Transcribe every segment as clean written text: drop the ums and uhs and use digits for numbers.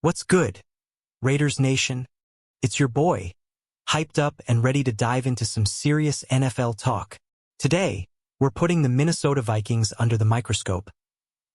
What's good, Raiders Nation? It's your boy, hyped up and ready to dive into some serious NFL talk. Today, we're putting the Minnesota Vikings under the microscope,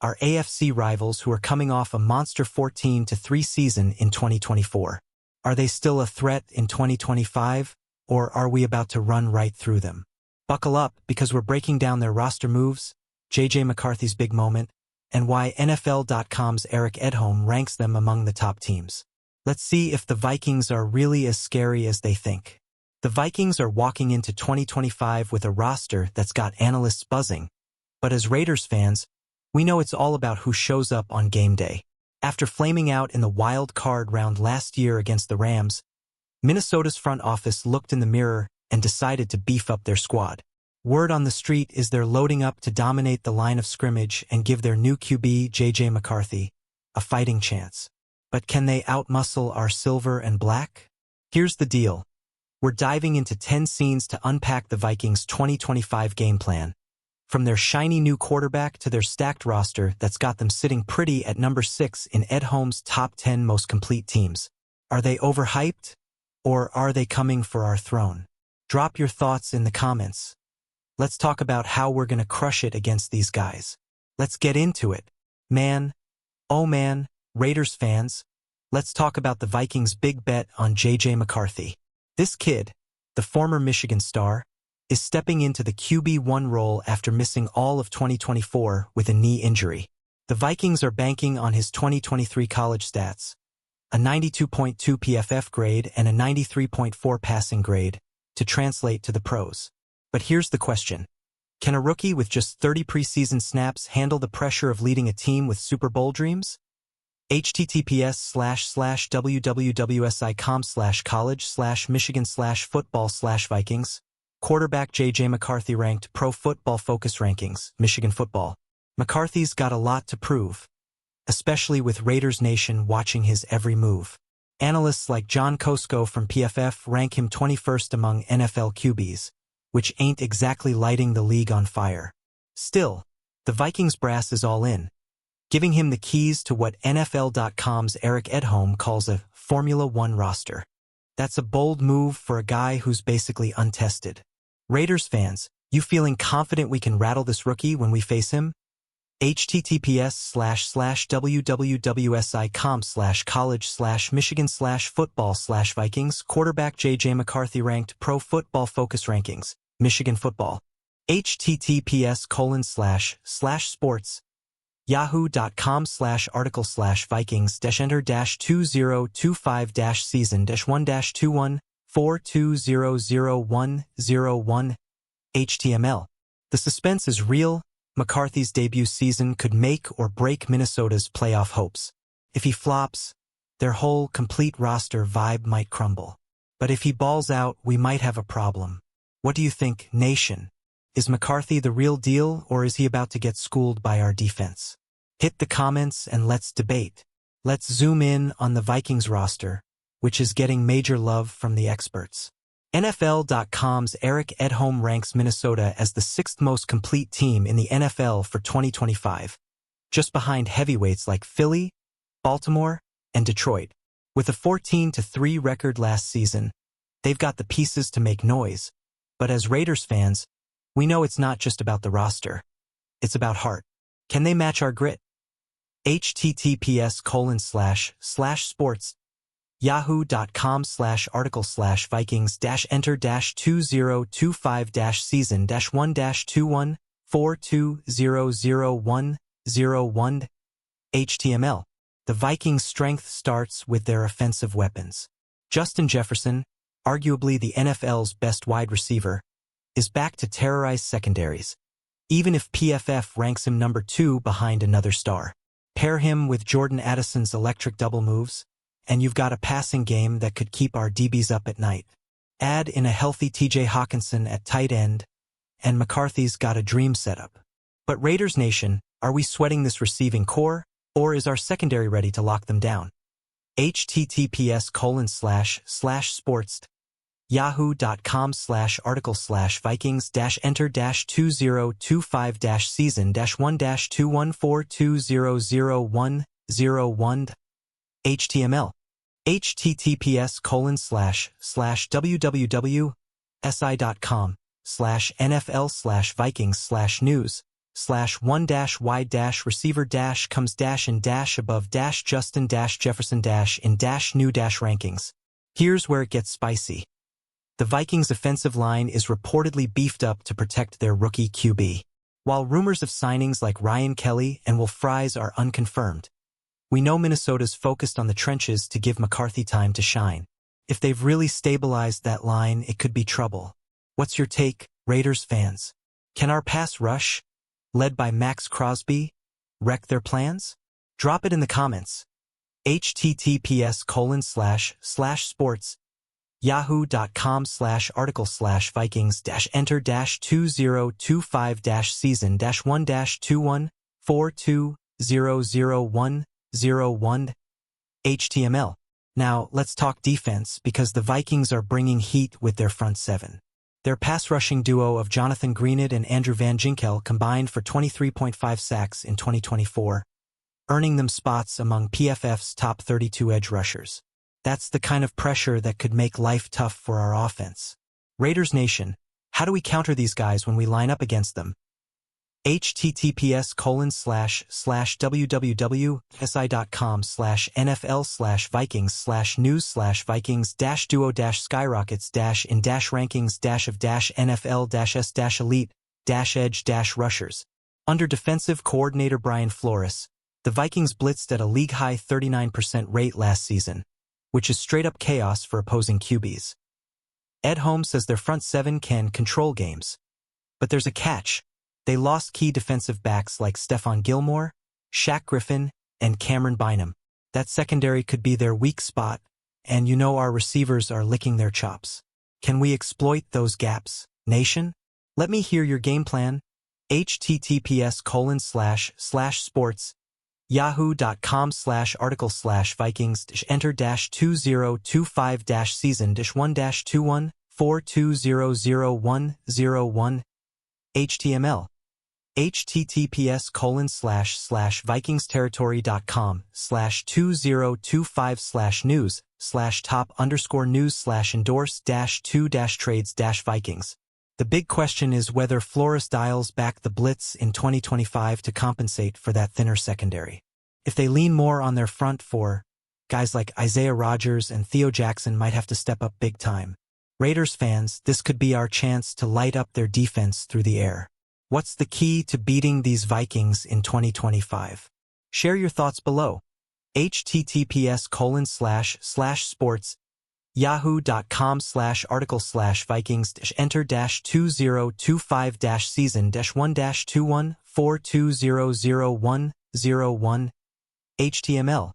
our AFC rivals who are coming off a monster 14-3 season in 2024. Are they still a threat in 2025, or are we about to run right through them? Buckle up, because we're breaking down their roster moves, J.J. McCarthy's big moment, and why NFL.com's Eric Edholm ranks them among the top teams. Let's see if the Vikings are really as scary as they think. The Vikings are walking into 2025 with a roster that's got analysts buzzing, but as Raiders fans, we know it's all about who shows up on game day. After flaming out in the wild card round last year against the Rams, Minnesota's front office looked in the mirror and decided to beef up their squad. Word on the street is they're loading up to dominate the line of scrimmage and give their new QB, J.J. McCarthy, a fighting chance. But can they outmuscle our silver and black? Here's the deal. We're diving into 10 scenes to unpack the Vikings' 2025 game plan, from their shiny new quarterback to their stacked roster that's got them sitting pretty at number 6 in Edholm's top 10 most complete teams. Are they overhyped, or are they coming for our throne? Drop your thoughts in the comments. Let's talk about how we're gonna crush it against these guys. Let's get into it. Man, oh man, Raiders fans, let's talk about the Vikings' big bet on J.J. McCarthy. This kid, the former Michigan star, is stepping into the QB1 role after missing all of 2024 with a knee injury. The Vikings are banking on his 2023 college stats, a 92.2 PFF grade and a 93.4 passing grade, to translate to the pros. But here's the question. Can a rookie with just 30 preseason snaps handle the pressure of leading a team with Super Bowl dreams? https://www.com/college/Michigan/football/Vikings. Quarterback J.J. McCarthy ranked Pro Football Focus Rankings, Michigan football. McCarthy's got a lot to prove, especially with Raiders Nation watching his every move. Analysts like John Kosko from PFF rank him 21st among NFL QBs, which ain't exactly lighting the league on fire. Still, the Vikings brass is all in, giving him the keys to what NFL.com's Eric Edholm calls a Formula One roster. That's a bold move for a guy who's basically untested. Raiders fans, you feeling confident we can rattle this rookie when we face him? https://www.com/college/Michigan/football/Vikings. Quarterback J.J. McCarthy ranked Pro Football Focus Rankings, Michigan football. https://sports yahoo.com/article/Vikings-enter-2025-season-1-21-4200-101 HTML. The suspense is real. McCarthy's debut season could make or break Minnesota's playoff hopes. If he flops, their whole complete roster vibe might crumble. But if he balls out, we might have a problem. What do you think, Nation? Is McCarthy the real deal, or is he about to get schooled by our defense? Hit the comments and let's debate. Let's zoom in on the Vikings roster, which is getting major love from the experts. NFL.com's Eric Edholm ranks Minnesota as the 6th most complete team in the NFL for 2025, just behind heavyweights like Philly, Baltimore, and Detroit. With a 14-3 record last season, they've got the pieces to make noise. But as Raiders fans, we know it's not just about the roster. It's about heart. Can they match our grit? https://sports yahoo.com/article/Vikings-enter-2025-season-1-21-4200-101 HTML. The Vikings' strength starts with their offensive weapons. Justin Jefferson, arguably the NFL's best wide receiver, is back to terrorize secondaries, even if PFF ranks him number 2 behind another star. Pair him with Jordan Addison's electric double moves, and you've got a passing game that could keep our DBs up at night. Add in a healthy TJ Hawkinson at tight end, and McCarthy's got a dream setup. But Raiders Nation, are we sweating this receiving core, or is our secondary ready to lock them down? https://sports yahoo.com/article/Vikings-enter-2025-season-1-21-4200-101 HTML. https://www.si.com/NFL/Vikings/news/1-wide-receiver-comes-in-above-Justin-Jefferson-in-new-rankings. Here's where it gets spicy. The Vikings' offensive line is reportedly beefed up to protect their rookie QB. While rumors of signings like Ryan Kelly and Will Fries are unconfirmed, we know Minnesota's focused on the trenches to give McCarthy time to shine. If they've really stabilized that line, it could be trouble. What's your take, Raiders fans? Can our pass rush, led by Max Crosby, wreck their plans? Drop it in the comments. https://sports yahoo.com/article/vikings-enter-2025-season-1-214200101 HTML. Now, let's talk defense because the Vikings are bringing heat with their front seven. Their pass-rushing duo of Jonathan Greenid and Andrew Van Ginkel combined for 23.5 sacks in 2024, earning them spots among PFF's top 32 edge rushers. That's the kind of pressure that could make life tough for our offense. Raiders Nation, how do we counter these guys when we line up against them? https://www.si.com/NFL/Vikings/news/Vikings-duo-skyrockets-in-rankings-of-NFL-edge-rushers. Under defensive coordinator Brian Flores, the Vikings blitzed at a league-high 39% rate last season, which is straight-up chaos for opposing QBs. Ed Holmes says their front seven can control games. But there's a catch. They lost key defensive backs like Stephon Gilmore, Shaq Griffin, and Cameron Bynum. That secondary could be their weak spot, and you know our receivers are licking their chops. Can we exploit those gaps, nation? Let me hear your game plan. https://sports yahoo.com/article/vikings-enter-2025-season-1-214200101 HTML. https://vikingsterritory.com/2025/news/top_news/endorse-2-trades-vikings. The big question is whether Flores dials back the blitz in 2025 to compensate for that thinner secondary. If they lean more on their front four, guys like Isaiah Rodgers and Theo Jackson might have to step up big time. Raiders fans, this could be our chance to light up their defense through the air. What's the key to beating these Vikings in 2025? Share your thoughts below. https://sports yahoo.com/article/vikings-enter-2025-season-1-214200101 HTML.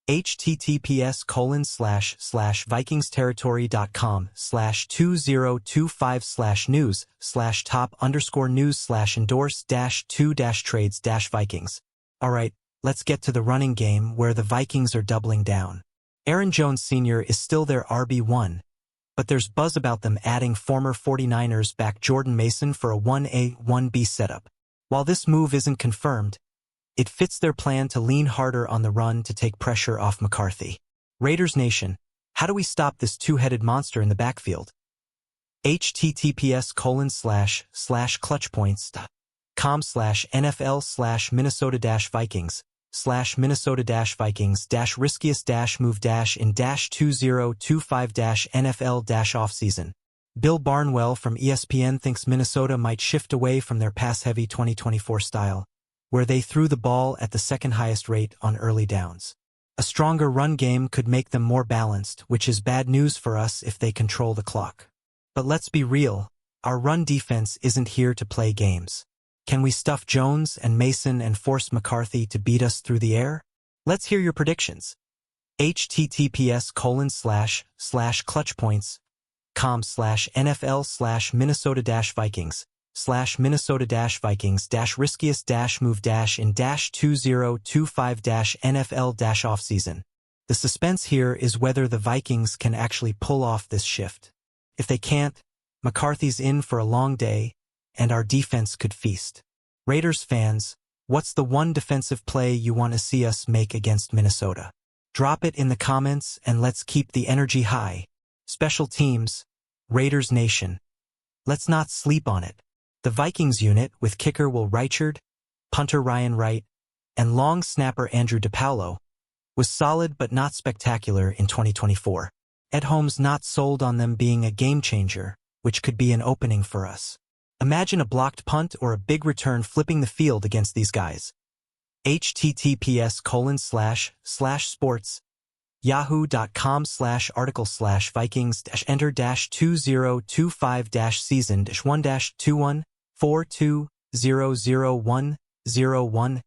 https://vikingsterritory.com/2025/news/top_news/endorse-2-trades-vikings. Alright, let's get to the running game where the Vikings are doubling down. Aaron Jones Sr. is still their RB1, but there's buzz about them adding former 49ers back Jordan Mason for a 1A, 1B setup. While this move isn't confirmed, it fits their plan to lean harder on the run to take pressure off McCarthy. Raiders Nation, how do we stop this two-headed monster in the backfield? https://clutchpoints.com/NFL/Minnesota-Vikings/Minnesota-Vikings-riskiest-move-in-2025-NFL-offseason. Bill Barnwell from ESPN thinks Minnesota might shift away from their pass-heavy 2024 style, where they threw the ball at the second highest rate on early downs. A stronger run game could make them more balanced, which is bad news for us if they control the clock. But let's be real, our run defense isn't here to play games. Can we stuff Jones and Mason and force McCarthy to beat us through the air? Let's hear your predictions. https://clutchpoints.com/NFL/Minnesota-Vikings/Minnesota-Vikings-riskiest-move-in-2025-NFL-offseason. The suspense here is whether the Vikings can actually pull off this shift. If they can't, McCarthy's in for a long day, and our defense could feast. Raiders fans, what's the one defensive play you want to see us make against Minnesota? Drop it in the comments and let's keep the energy high. Special teams, Raiders Nation. Let's not sleep on it. The Vikings unit with kicker Will Reichard, punter Ryan Wright, and long snapper Andrew DePaulo was solid but not spectacular in 2024. Ed Holmes not sold on them being a game-changer, which could be an opening for us. Imagine a blocked punt or a big return flipping the field against these guys. https://sports yahoo.com/article/vikings-enter-2025-season-1-21-42-001-01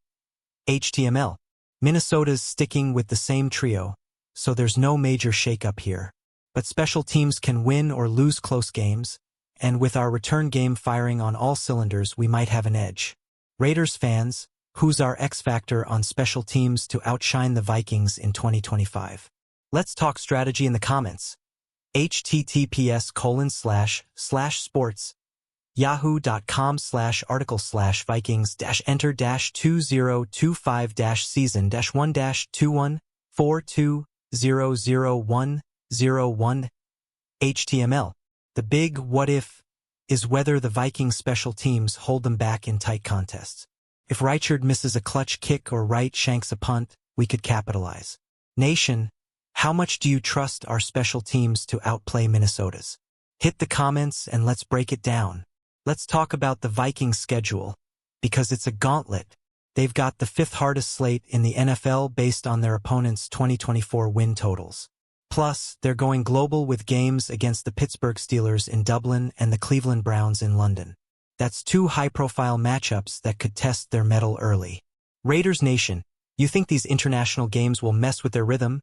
HTML. Minnesota's sticking with the same trio, so there's no major shakeup here. But special teams can win or lose close games, and with our return game firing on all cylinders, we might have an edge. Raiders fans, who's our X factor on special teams to outshine the Vikings in 2025? Let's talk strategy in the comments. https://sports yahoo.com/article/vikings-enter-2025-season-1-21-42-001-01 HTML. The big what if is whether the Vikings special teams hold them back in tight contests. If Reichard misses a clutch kick or Wright shanks a punt, we could capitalize. Nation, how much do you trust our special teams to outplay Minnesota's? Hit the comments and let's break it down. Let's talk about the Vikings schedule, because it's a gauntlet. They've got the 5th hardest slate in the NFL based on their opponents' 2024 win totals. Plus, they're going global with games against the Pittsburgh Steelers in Dublin and the Cleveland Browns in London. That's 2 high-profile matchups that could test their mettle early. Raiders Nation, you think these international games will mess with their rhythm?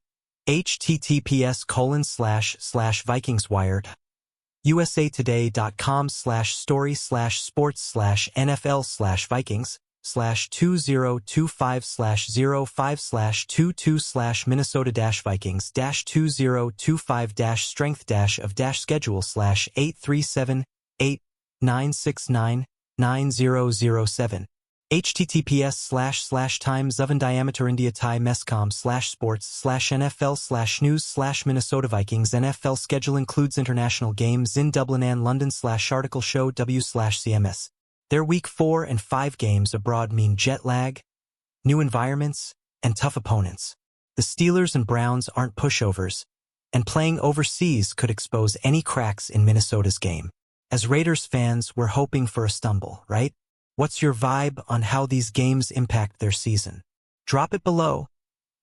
https://VikingsWired USA today.com/story/NFL/2025-0-5/20/Minnesota-Vikings-2025-strength-of-schedule/837-8-969-9007 https://times-of-in-diameter-india-tie-mescom/sports/NFL/news/Minnesota-Vikings NFL schedule includes international games in Dublin and London/article show w/CMS. Their week 4 and 5 games abroad mean jet lag, new environments, and tough opponents. The Steelers and Browns aren't pushovers, and playing overseas could expose any cracks in Minnesota's game. As Raiders fans, we're hoping for a stumble, right? What's your vibe on how these games impact their season? Drop it below.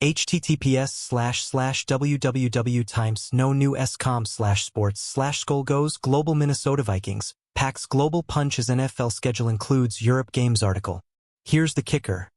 https://www.timesnonewscom/sports/skull goes global Minnesota Vikings. Packs global punches NFL schedule includes Europe games article. Here's the kicker.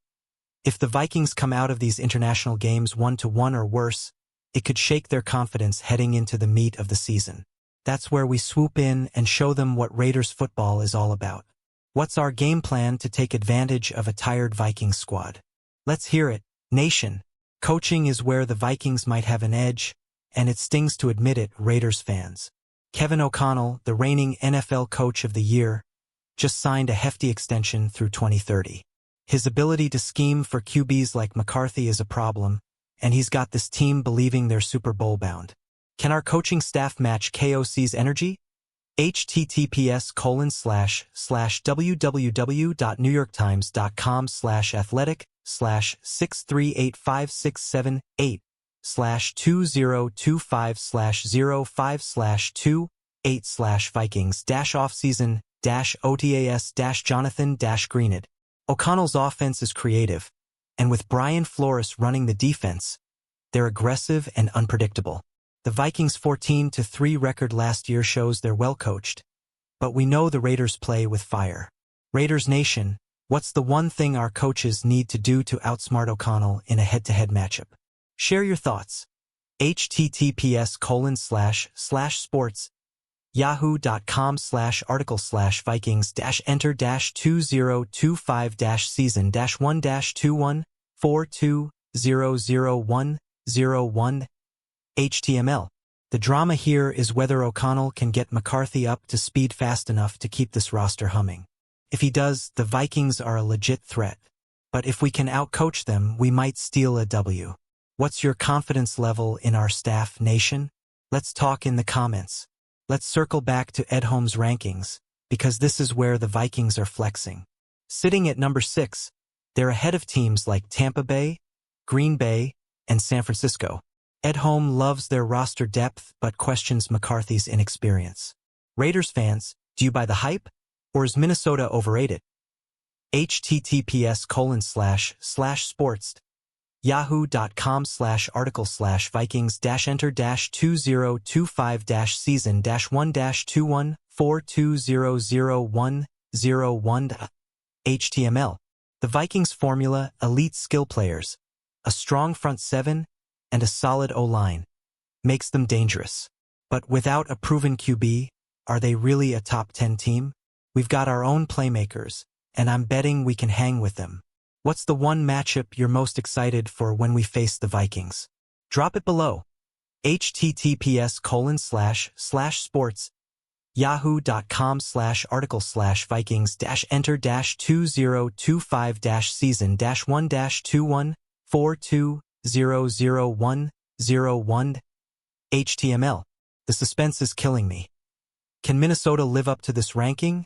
If the Vikings come out of these international games 1-1 or worse, it could shake their confidence heading into the meat of the season. That's where we swoop in and show them what Raiders football is all about. What's our game plan to take advantage of a tired Vikings squad? Let's hear it, nation. Coaching is where the Vikings might have an edge, and it stings to admit it, Raiders fans. Kevin O'Connell, the reigning NFL Coach of the Year, just signed a hefty extension through 2030. His ability to scheme for QBs like McCarthy is a problem, and he's got this team believing they're Super Bowl bound. Can our coaching staff match KOC's energy? https://www.newyorktimes.com/athletic/6385678/2025/05628/Vikings-offseason-OTAS-Jonathan-Greenid. O'Connell's offense is creative, and with Brian Flores running the defense, they're aggressive and unpredictable. The Vikings' 14-3 record last year shows they're well coached, but we know the Raiders play with fire. Raiders Nation, what's the one thing our coaches need to do to outsmart O'Connell in a head-to-head matchup? Share your thoughts. https://sports yahoo.com/article/vikings-enter-2025-season-1-21-42-001-01 HTML. The drama here is whether O'Connell can get McCarthy up to speed fast enough to keep this roster humming. If he does, the Vikings are a legit threat. But if we can outcoach them, we might steal a W. What's your confidence level in our staff, nation? Let's talk in the comments. Let's circle back to Edholm's rankings, because this is where the Vikings are flexing. Sitting at number 6, they're ahead of teams like Tampa Bay, Green Bay, and San Francisco. Edholm loves their roster depth but questions McCarthy's inexperience. Raiders fans, do you buy the hype? Or is Minnesota overrated? https://sports yahoo.com/article/vikings-enter-2025-season-1-21-42000101 HTML. The Vikings formula: elite skill players, a strong front seven, and a solid O-line makes them dangerous. But without a proven QB, are they really a top 10 team? We've got our own playmakers, and I'm betting we can hang with them. What's the one matchup you're most excited for when we face the Vikings? Drop it below. https://sports yahoo.com/article/vikings-enter-2025-season-1-21-42000101 HTML. The suspense is killing me. Can Minnesota live up to this ranking?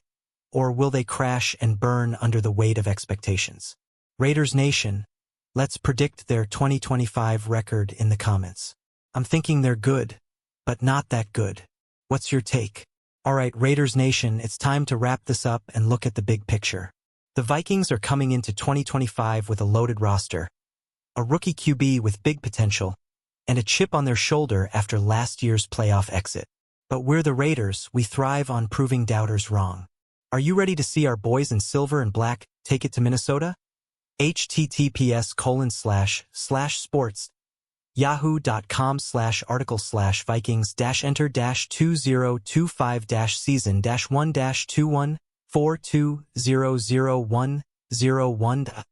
Or will they crash and burn under the weight of expectations? Raiders Nation, let's predict their 2025 record in the comments. I'm thinking they're good, but not that good. What's your take? Alright, Raiders Nation, it's time to wrap this up and look at the big picture. The Vikings are coming into 2025 with a loaded roster, a rookie QB with big potential, and a chip on their shoulder after last year's playoff exit. But we're the Raiders, we thrive on proving doubters wrong. Are you ready to see our boys in silver and black take it to Minnesota? https://sports yahoo.com/article/vikings-enter-2025-season-1-21-42000101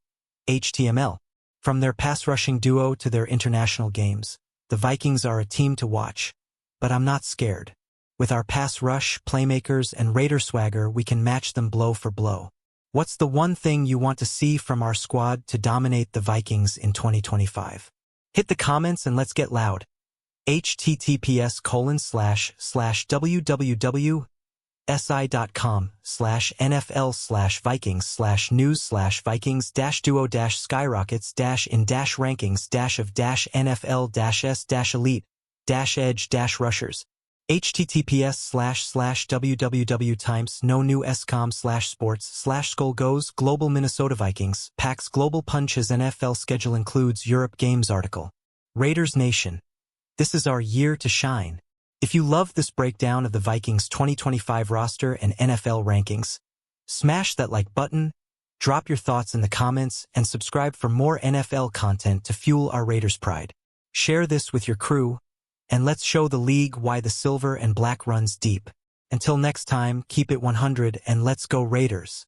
HTML. From their pass rushing duo to their international games, the Vikings are a team to watch. But I'm not scared. With our pass rush, playmakers, and Raider swagger, we can match them blow for blow. What's the one thing you want to see from our squad to dominate the Vikings in 2025? Hit the comments and let's get loud. https://www.si.com/nfl/vikings/news/vikings-duo-skyrockets-in-rankings-elite-edge-rushers https://www.no-new-scom/sports/skull goes global Minnesota Vikings packs global punches NFL schedule includes Europe games article. Raiders Nation, this is our year to shine. If you love this breakdown of the Vikings 2025 roster and NFL rankings, smash that like button, drop your thoughts in the comments, and subscribe for more NFL content to fuel our Raiders pride. Share this with your crew, and let's show the league why the silver and black runs deep. Until next time, keep it 100 and let's go Raiders.